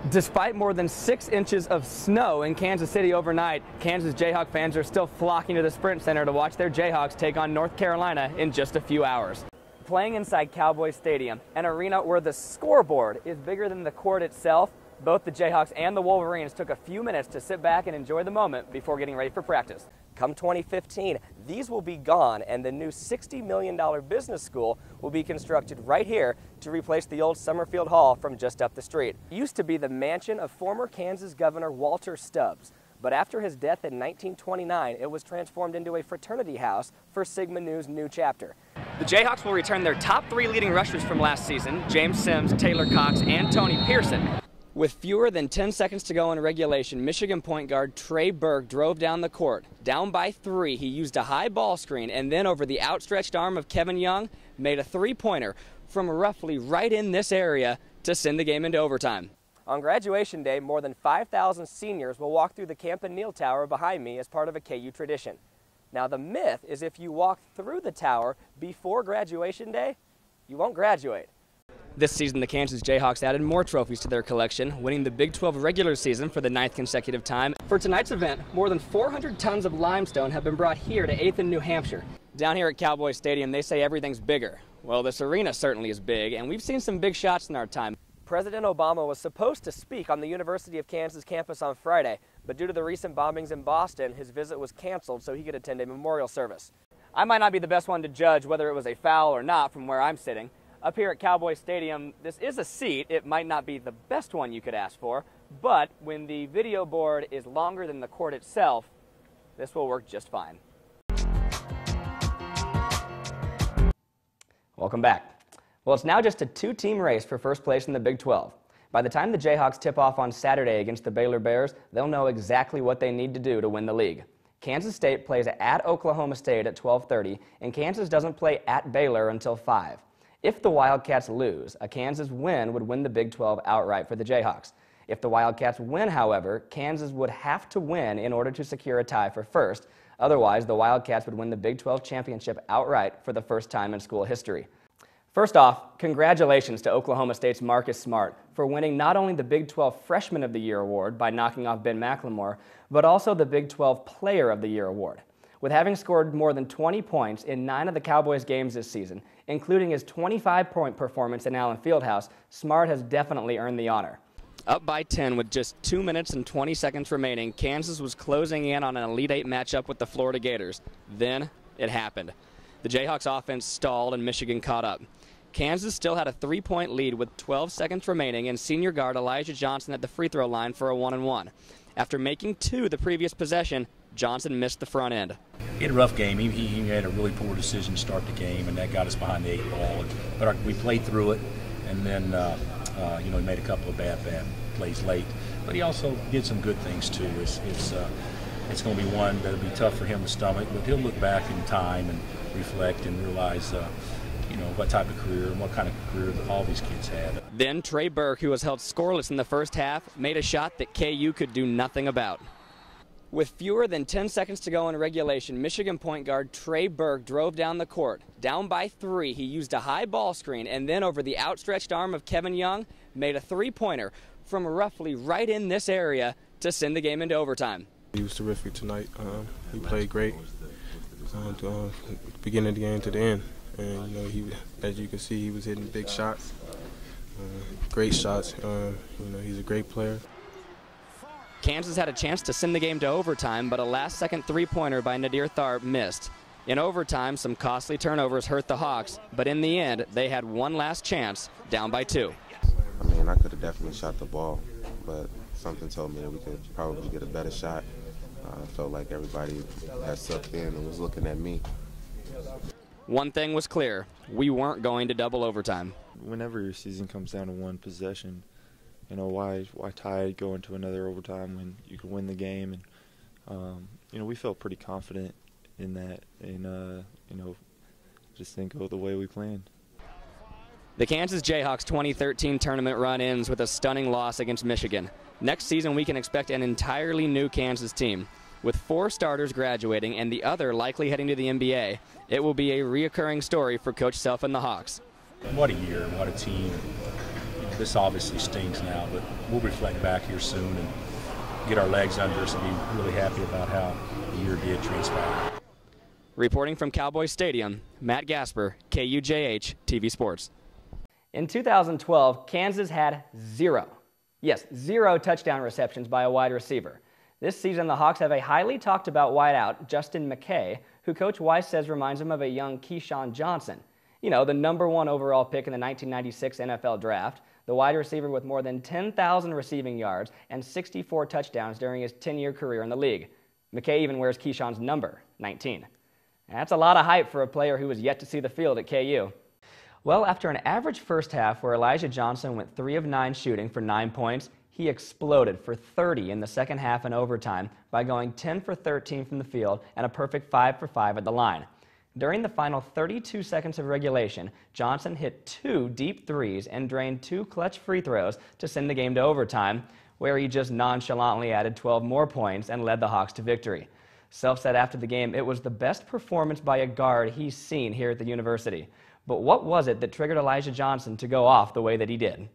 Despite more than 6 inches of snow in Kansas City overnight, Kansas Jayhawk fans are still flocking to the Sprint Center to watch their Jayhawks take on North Carolina in just a few hours. Playing inside Cowboy Stadium, an arena where the scoreboard is bigger than the court itself, both the Jayhawks and the Wolverines took a few minutes to sit back and enjoy the moment before getting ready for practice. Come 2015, these will be gone, and the new $60 million business school will be constructed right here to replace the old Summerfield Hall from just up the street. It used to be the mansion of former Kansas Governor Walter Stubbs, but after his death in 1929, it was transformed into a fraternity house for Sigma Nu's new chapter. The Jayhawks will return their top 3 leading rushers from last season, James Sims, Taylor Cox, and Tony Pearson. With fewer than 10 seconds to go in regulation, Michigan point guard Trey Burke drove down the court. Down by 3, he used a high ball screen and then over the outstretched arm of Kevin Young, made a 3-pointer from roughly right in this area to send the game into overtime. On graduation day, more than 5,000 seniors will walk through the Campanile Tower behind me as part of a KU tradition. Now the myth is if you walk through the tower before graduation day, you won't graduate. This season, the Kansas Jayhawks added more trophies to their collection, winning the Big 12 regular season for the 9th consecutive time. For tonight's event, more than 400 tons of limestone have been brought here to 8th and New Hampshire. Down here at Cowboy Stadium, they say everything's bigger. Well, this arena certainly is big, and we've seen some big shots in our time. President Obama was supposed to speak on the University of Kansas campus on Friday, but due to the recent bombings in Boston, his visit was canceled so he could attend a memorial service. I might not be the best one to judge whether it was a foul or not from where I'm sitting. Up here at Cowboy Stadium, this is a seat. It might not be the best one you could ask for, but when the video board is longer than the court itself, this will work just fine. Welcome back. Well, it's now just a 2-team race for first place in the Big 12. By the time the Jayhawks tip off on Saturday against the Baylor Bears, they'll know exactly what they need to do to win the league. Kansas State plays at Oklahoma State at 12:30, and Kansas doesn't play at Baylor until 5. If the Wildcats lose, a Kansas win would win the Big 12 outright for the Jayhawks. If the Wildcats win, however, Kansas would have to win in order to secure a tie for first. Otherwise, the Wildcats would win the Big 12 championship outright for the first time in school history. First off, congratulations to Oklahoma State's Marcus Smart for winning not only the Big 12 Freshman of the Year award by knocking off Ben McLemore, but also the Big 12 Player of the Year award. With having scored more than 20 points in 9 of the Cowboys' games this season, including his 25-point performance in Allen Fieldhouse, Smart has definitely earned the honor. Up by 10 with just 2 minutes and 20 seconds remaining, Kansas was closing in on an Elite 8 matchup with the Florida Gators. Then it happened. The Jayhawks offense stalled and Michigan caught up. Kansas still had a 3-point lead with 12 seconds remaining and senior guard Elijah Johnson at the free throw line for a 1-and-1. After making 2 the previous possession, Johnson missed the front end. He had a rough game. He had a really poor decision to start the game, and that got us behind the 8 ball. But we played through it, and then he made a couple of bad plays late. But he also did some good things too. It's going to be one that'll be tough for him to stomach, but he'll look back in time and reflect and realize what type of career and what kind of career all these kids had. Then Trey Burke, who was held scoreless in the first half, made a shot that KU could do nothing about. With fewer than 10 seconds to go in regulation, Michigan point guard Trey Burke drove down the court. Down by 3, he used a high ball screen and then over the outstretched arm of Kevin Young, made a 3-pointer from roughly right in this area to send the game into overtime. He was terrific tonight. He played great beginning of the game to the end. And as you can see, he was hitting big shots, great shots. He's a great player. Kansas had a chance to send the game to overtime, but a last-second 3-pointer by Nadir Tharp missed. In overtime, some costly turnovers hurt the Hawks, but in the end, they had one last chance, down by 2. I mean, I could have definitely shot the ball, but something told me that we could probably get a better shot. I felt like everybody had sucked in and was looking at me. One thing was clear, we weren't going to double overtime. Whenever your season comes down to one possession, why tie it, go into another overtime when you can win the game? And we felt pretty confident in that, and just didn't go the way we planned. The Kansas Jayhawks 2013 tournament run ends with a stunning loss against Michigan. Next season, we can expect an entirely new Kansas team. With 4 starters graduating and the other likely heading to the NBA, it will be a reoccurring story for Coach Self and the Hawks. What a year, what a team. this obviously stings now, but we'll reflect back here soon and get our legs under us and be really happy about how the year did transpire. Reporting from Cowboy Stadium, Matt Gasper, KUJH TV Sports. In 2012, Kansas had zero touchdown receptions by a wide receiver. This season, the Hawks have a highly talked about wideout, Justin McKay, who Coach Weiss says reminds him of a young Keyshawn Johnson. You know, the #1 overall pick in the 1996 NFL Draft, the wide receiver with more than 10,000 receiving yards and 64 touchdowns during his 10-year career in the league. McKay even wears Keyshawn's number, 19. That's a lot of hype for a player who was yet to see the field at KU. Well, after an average first half where Elijah Johnson went 3 of 9 shooting for 9 points, he exploded for 30 in the second half and overtime by going 10 for 13 from the field and a perfect 5 for 5 at the line. During the final 32 seconds of regulation, Johnson hit 2 deep threes and drained 2 clutch free throws to send the game to overtime, where he just nonchalantly added 12 more points and led the Hawks to victory. Self said after the game it was the best performance by a guard he's seen here at the university. But what was it that triggered Elijah Johnson to go off the way that he did?